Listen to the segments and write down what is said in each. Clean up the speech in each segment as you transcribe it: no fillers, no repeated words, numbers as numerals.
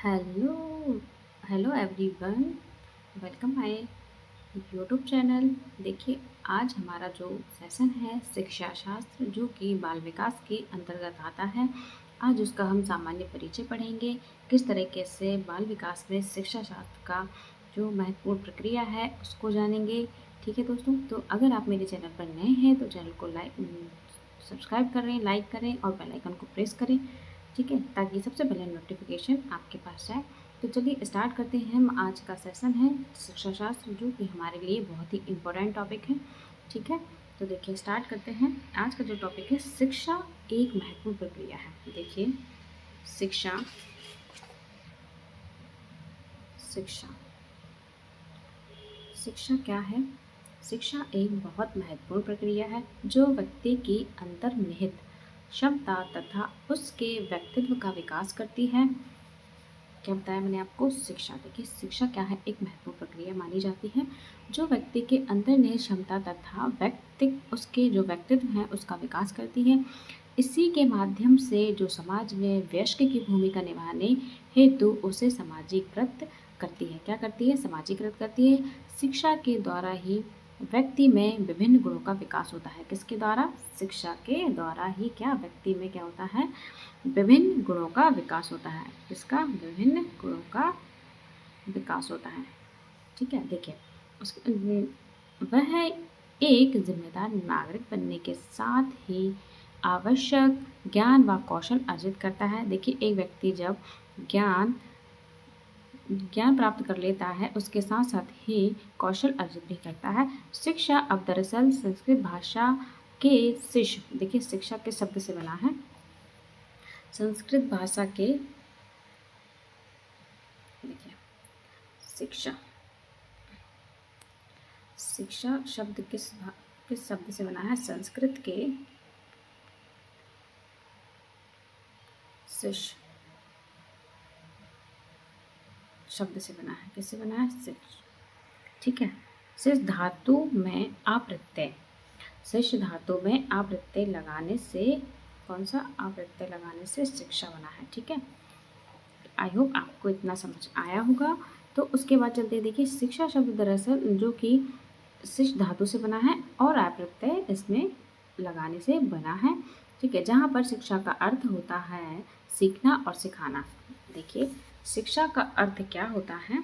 Hello hello everyone, welcome my YouTube channel. देखिए, आज हमारा जो सेशन है शिक्षा शास्त्र, जो कि बाल विकास के अंतर्गत आता है। आज उसका हम सामान्य परिचय पढ़ेंगे। किस तरीके से बाल विकास में शिक्षा शास्त्र का जो महत्वपूर्ण प्रक्रिया है उसको जानेंगे। ठीक है दोस्तों, तो अगर आप मेरे चैनल पर नए हैं तो चैनल को सब्सक्राइब करें, लाइक करें और बेल आइकन को प्रेस करें। ठीक है, ताकि सबसे पहले नोटिफिकेशन आपके पास जाए। तो चलिए स्टार्ट करते हैं। हम आज का सेशन है शिक्षा शास्त्र, जो कि हमारे लिए बहुत ही इम्पोर्टेंट टॉपिक है। ठीक है, तो देखिए स्टार्ट करते हैं। आज का जो टॉपिक है, शिक्षा एक महत्वपूर्ण प्रक्रिया है। देखिए, शिक्षा शिक्षा शिक्षा क्या है? शिक्षा एक बहुत महत्वपूर्ण प्रक्रिया है जो व्यक्ति की अंतर्निहित क्षमता तथा उसके व्यक्तित्व का विकास करती है। क्या बताया मैंने आपको? शिक्षा। देखिए, शिक्षा क्या है? एक महत्वपूर्ण प्रक्रिया मानी जाती है जो व्यक्ति के अंतर्निहित क्षमता तथा उसके जो व्यक्तित्व है उसका विकास करती है। इसी के माध्यम से जो समाज में वयस्क की भूमिका निभाने हेतु उसे समाजीकृत करती है। क्या करती है? समाजीकृत करती है। शिक्षा के द्वारा ही व्यक्ति में विभिन्न गुणों का विकास होता है। किसके द्वारा? शिक्षा के द्वारा ही क्या व्यक्ति में क्या होता है? विभिन्न गुणों का विकास होता है। किसका? विभिन्न गुणों का विकास होता है। ठीक है, देखिए वह एक जिम्मेदार नागरिक बनने के साथ ही आवश्यक ज्ञान व कौशल अर्जित करता है। देखिए, एक व्यक्ति जब ज्ञान ज्ञान प्राप्त कर लेता है उसके साथ साथ ही कौशल अर्जित भी करता है। शिक्षा अब दरअसल संस्कृत भाषा के शिष्य, देखिए शिक्षा के शब्द से बना है। संस्कृत भाषा के, देखिए शिक्षा शिक्षा शब्द किस शब्द से बना है? संस्कृत के शिष्य शब्द से बना है। किससे बना है? शिष्य। ठीक है, शिष्य धातु में आप्रत्यय, शिष्य धातु में आप्रत्यय लगाने से, कौन सा आप्रत्यय लगाने से शिक्षा बना है। ठीक है, आई होप आपको इतना समझ आया होगा। तो उसके बाद चलते देखिए, शिक्षा शब्द दरअसल जो कि शिष्य धातु से बना है और अप्रत्यय इसमें लगाने से बना है। ठीक है, जहाँ पर शिक्षा का अर्थ होता है सीखना और सिखाना। देखिए, शिक्षा का अर्थ क्या होता है?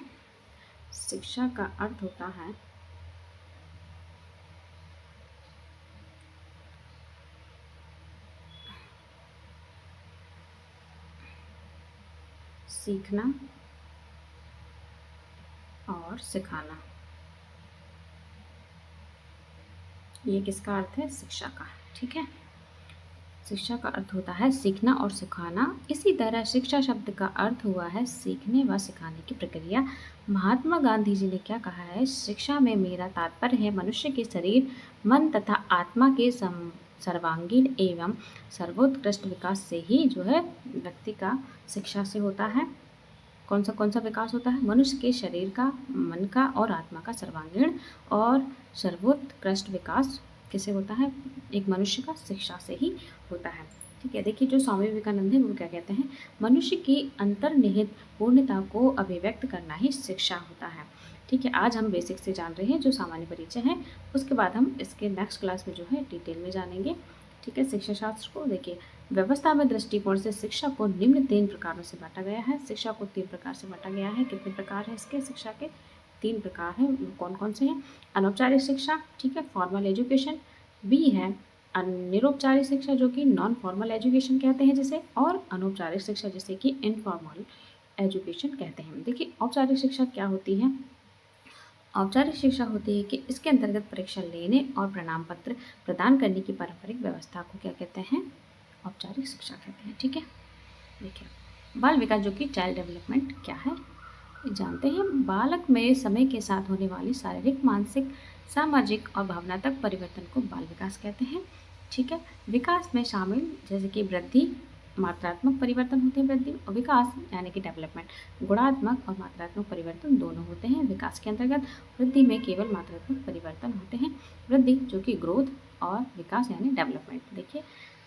शिक्षा का अर्थ होता है सीखना और सिखाना। ये किसका अर्थ है? शिक्षा का। ठीक है, शिक्षा का अर्थ होता है सीखना और सिखाना। इसी तरह शिक्षा शब्द का अर्थ हुआ है सीखने व सिखाने की प्रक्रिया। महात्मा गांधी जी ने क्या कहा है? शिक्षा में मेरा तात्पर्य है मनुष्य के शरीर, मन तथा आत्मा के सर्वांगीण एवं सर्वोत्कृष्ट विकास से ही जो है व्यक्ति का शिक्षा से होता है। कौन सा विकास होता है? मनुष्य के शरीर का, मन का और आत्मा का सर्वांगीण और सर्वोत्कृष्ट विकास किसे होता है? एक मनुष्य का शिक्षा से ही होता है। ठीक है, देखिए जो स्वामी विवेकानंद है वो क्या कहते हैं? मनुष्य की अंतर्निहित पूर्णता को अभिव्यक्त करना ही शिक्षा होता है। ठीक है, आज हम बेसिक से जान रहे हैं जो सामान्य परिचय है। उसके बाद हम इसके नेक्स्ट क्लास में जो है डिटेल में जानेंगे। ठीक है, शिक्षा शास्त्र को देखिए, व्यवस्था में दृष्टिकोण से शिक्षा को निम्न 3 प्रकारों से बांटा गया है। शिक्षा को 3 प्रकार से बांटा गया है। कितने प्रकार है इसके? शिक्षा के 3 प्रकार हैं। कौन कौन से हैं? अनौपचारिक शिक्षा, ठीक है, फॉर्मल एजुकेशन। बी है निरौपचारिक शिक्षा, जो कि नॉन फॉर्मल एजुकेशन कहते हैं जिसे, और अनौपचारिक शिक्षा जिसे कि इनफॉर्मल एजुकेशन कहते हैं। देखिए, औपचारिक शिक्षा क्या होती है? औपचारिक शिक्षा होती है कि इसके अंतर्गत परीक्षा लेने और प्रमाण पत्र प्रदान करने की पारंपरिक व्यवस्था को क्या कहते हैं? औपचारिक शिक्षा कहते हैं। ठीक है, देखिए बाल विकास जो कि चाइल्ड डेवलपमेंट क्या है जानते हैं। बालक में समय के साथ होने वाली शारीरिक, मानसिक, सामाजिक और भावनात्मक परिवर्तन को बाल विकास कहते हैं। ठीक है, विकास में शामिल जैसे कि वृद्धि, मात्रात्मक परिवर्तन होते हैं वृद्धि, और विकास यानी कि डेवलपमेंट गुणात्मक और मात्रात्मक परिवर्तन दोनों होते हैं विकास के अंतर्गत। वृद्धि में केवल मात्रात्मक परिवर्तन होते हैं। वृद्धि जो कि ग्रोथ, और विकास यानी डेवलपमेंट। देखिए,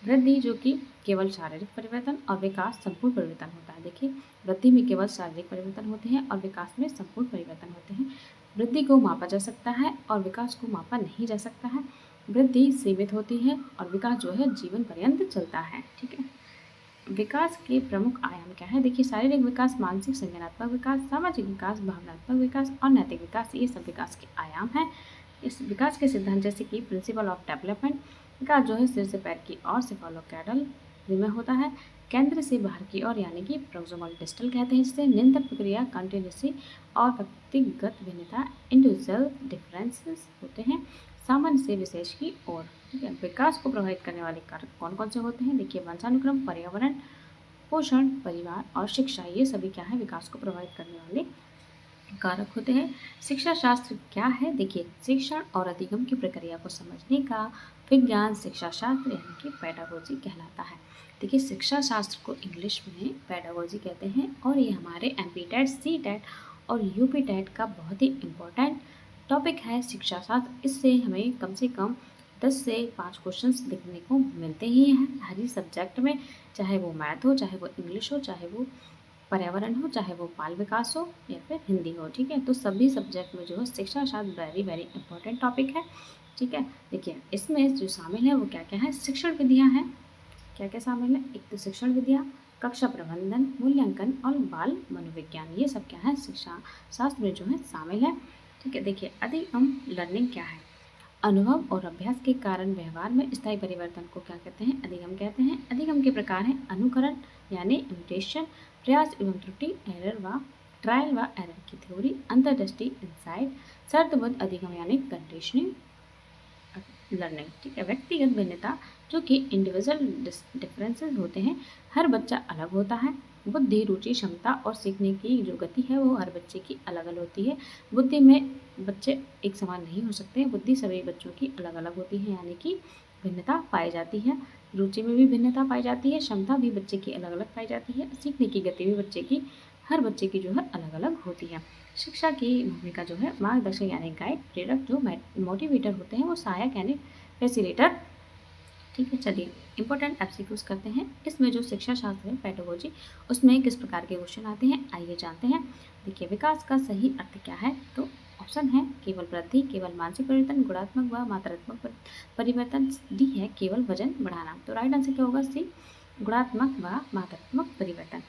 वृद्धि जो कि केवल शारीरिक परिवर्तन और विकास संपूर्ण परिवर्तन होता है। देखिए, वृद्धि में केवल शारीरिक परिवर्तन होते हैं और विकास में संपूर्ण परिवर्तन होते हैं। वृद्धि को मापा जा सकता है और विकास को मापा नहीं जा सकता है। वृद्धि सीमित होती है और विकास जो है जीवन पर्यंत चलता है। ठीक है, विकास के प्रमुख आयाम क्या है? देखिए, शारीरिक विकास, मानसिक संज्ञानात्मक विकास, सामाजिक विकास, भावनात्मक विकास और नैतिक विकास, ये सब विकास के आयाम हैं। इस विकास के सिद्धांत जैसे कि प्रिंसिपल ऑफ डेवलपमेंट, विकास जो है सिर से पैर की ओर सेफालोकैडल में होता है, केंद्र से बाहर की ओर यानी कि प्रोक्सिमल डिस्टल कहते हैं जिससे निरंतर प्रक्रिया कंटिन्यूसी और व्यक्तिगत भिन्नता इंडिविजुअल डिफरेंसेस होते हैं सामान्य से विशेष की ओर। ठीक है, विकास को प्रभावित करने वाले कारक कौन कौन से होते हैं? देखिए, वंशानुक्रम, पर्यावरण, पोषण, परिवार और शिक्षा, ये सभी क्या है? विकास को प्रभावित करने वाले कारक होते हैं। शिक्षा शास्त्र क्या है? देखिए, शिक्षण और अधिगम की प्रक्रिया को समझने का विज्ञान शिक्षा शास्त्र यानी कि पेडागोजी कहलाता है। देखिए, शिक्षा शास्त्र को इंग्लिश में पेडागोजी कहते हैं और ये हमारे एमपी टेट, सी टेट और यूपी टेट का बहुत ही इम्पोर्टेंट टॉपिक है शिक्षा शास्त्र। इससे हमें कम से कम 10 से 5 क्वेश्चंस देखने को मिलते ही हैं हर ही सब्जेक्ट में, चाहे वो मैथ हो, चाहे वो इंग्लिश हो, चाहे वो पर्यावरण हो, चाहे वो बाल विकास हो या फिर हिंदी हो। ठीक है, तो सभी सब्जेक्ट में जो है शिक्षा शास्त्र वेरी वेरी इंपॉर्टेंट टॉपिक है। ठीक है, देखिए, इसमें जो शामिल है वो क्या क्या है? शिक्षण विधियाँ हैं। क्या क्या शामिल है? एक तो शिक्षण विधियाँ, कक्षा प्रबंधन, मूल्यांकन और बाल मनोविज्ञान, ये सब क्या है? शिक्षा शास्त्र में जो है शामिल है। ठीक है, देखिए, अधिगम लर्निंग क्या है? अनुभव और अभ्यास के कारण व्यवहार में स्थायी परिवर्तन को क्या कहते हैं? अधिगम कहते हैं। अधिगम के प्रकार हैं अनुकरण यानी इमिटेशन, प्रयास एवं त्रुटि, एरर व ट्रायल व एरर की थ्योरी, अंतर्दृष्टि इंसाइट, शर्तबद्ध अधिगम यानी कंडीशनिंग लर्निंग। ठीक है, व्यक्तिगत भिन्नता जो कि इंडिविजुअल डिफरेंसेस होते हैं, हर बच्चा अलग होता है। बुद्धि, रुचि, क्षमता और सीखने की जो गति है वो हर बच्चे की अलग अलग होती है। बुद्धि में बच्चे एक समान नहीं हो सकते, बुद्धि सभी बच्चों की अलग अलग होती है यानी कि भिन्नता पाई जाती है। रुचि में भी भिन्नता पाई जाती है, क्षमता भी बच्चे की अलग अलग पाई जाती है, सीखने की गति भी बच्चे की हर बच्चे की जो है अलग अलग होती है। शिक्षा की भूमिका जो है मार्गदर्शक यानी गाइड, प्रेरक जो मोटिवेटर होते हैं वो सहायक यानी फैसिलिटेटर। ठीक है, चलिए इंपॉर्टेंट एमसीक्यूज करते हैं। इसमें जो शिक्षा शास्त्र है पेडागोजी, उसमें किस प्रकार के क्वेश्चन आते हैं आइए जानते हैं। देखिए, विकास का सही अर्थ क्या है? तो ऑप्शन है केवल वृद्धि, केवल मानसिक परिवर्तन, गुणात्मक व मात्रात्मक परिवर्तन, डी है केवल वजन बढ़ाना। तो राइट आंसर क्या होगा? सी, गुणात्मक व मात्रात्मक परिवर्तन।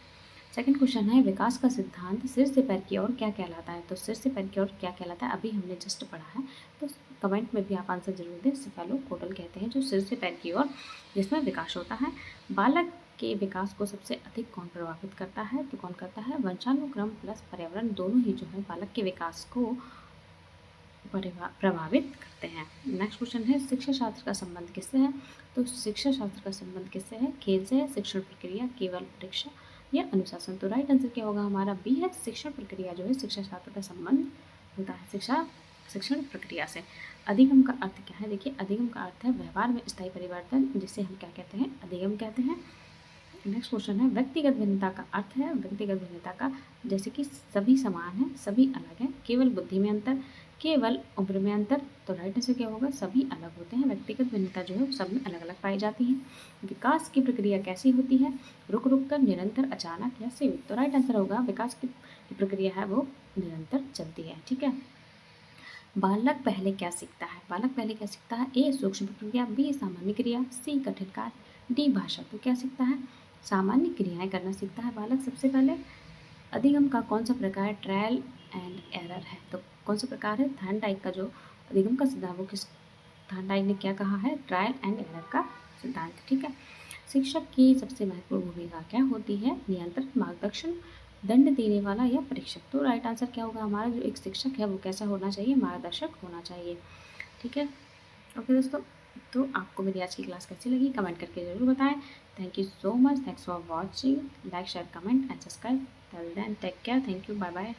सेकंड क्वेश्चन है विकास का सिद्धांत सिर से पैर की ओर क्या कहलाता है? तो सिर से पैर की ओर क्या कहलाता है अभी हमने जस्ट पढ़ा है, तो कमेंट में भी आप आंसर जरूर दें। सेफेलोकोडल कहते हैं जो सिर से पैर की ओर जिसमें विकास होता है। बालक के विकास को सबसे अधिक कौन प्रभावित करता है? तो कौन करता है? वंशानुक्रम प्लस पर्यावरण दोनों ही जो है बालक के विकास को प्रभावित करते हैं। नेक्स्ट क्वेश्चन है शिक्षा शास्त्र का संबंध किससे है? तो शिक्षा शास्त्र का संबंध किससे है? खेल से है, शिक्षण प्रक्रिया, केवल परीक्षा या अनुशासन। तो राइट आंसर क्या होगा हमारा? बी है, शिक्षण प्रक्रिया जो है शिक्षा शास्त्र का संबंध होता है शिक्षण प्रक्रिया से। अधिगम का अर्थ क्या है? देखिए, अधिगम का अर्थ है व्यवहार में स्थायी परिवर्तन, जिसे हम क्या कहते हैं? अधिगम कहते हैं। नेक्स्ट क्वेश्चन है व्यक्तिगत भिन्नता का अर्थ है व्यक्तिगत भिन्नता का जैसे कि सभी समान हैं, सभी अलग हैं, केवल बुद्धि में अंतर, केवल उम्र में अंतर। तो राइट आंसर क्या होगा? सभी अलग होते हैं। व्यक्तिगत भिन्नता जो है सब में अलग अलग पाई जाती है। विकास की प्रक्रिया कैसी होती है? रुक रुक कर, निरंतर, अचानक या सीमित। तो राइट आंसर होगा विकास की प्रक्रिया है वो निरंतर चलती है। ठीक है, बालक पहले क्या सीखता है? बालक पहले क्या सीखता है? ए सूक्ष्म प्रक्रिया, बी सामान्य क्रिया, सी कठिन कार्य, डी भाषा। तो क्या सीखता है? सामान्य क्रियाएं करना सीखता है बालक सबसे पहले। अधिगम का कौन सा प्रकार ट्रायल एंड एरर है? तो कौन सा प्रकार है? थॉर्नडाइक का जो अधिगम का सिद्धांत वो किस थॉर्नडाइक ने क्या कहा है? ट्रायल एंड एरर का सिद्धांत। ठीक है, शिक्षक की सबसे महत्वपूर्ण भूमिका क्या होती है? नियंत्रण, मार्गदर्शन, दंड देने वाला या परीक्षक। तो राइट आंसर क्या होगा हमारा? जो एक शिक्षक है वो कैसा होना चाहिए? मार्गदर्शक होना चाहिए। ठीक है, ओके दोस्तों, तो आपको मेरी आज की क्लास कैसी लगी कमेंट करके ज़रूर बताएं। Thank you so much, thanks for watching, like share comment and subscribe. Till then take care, thank you, bye bye.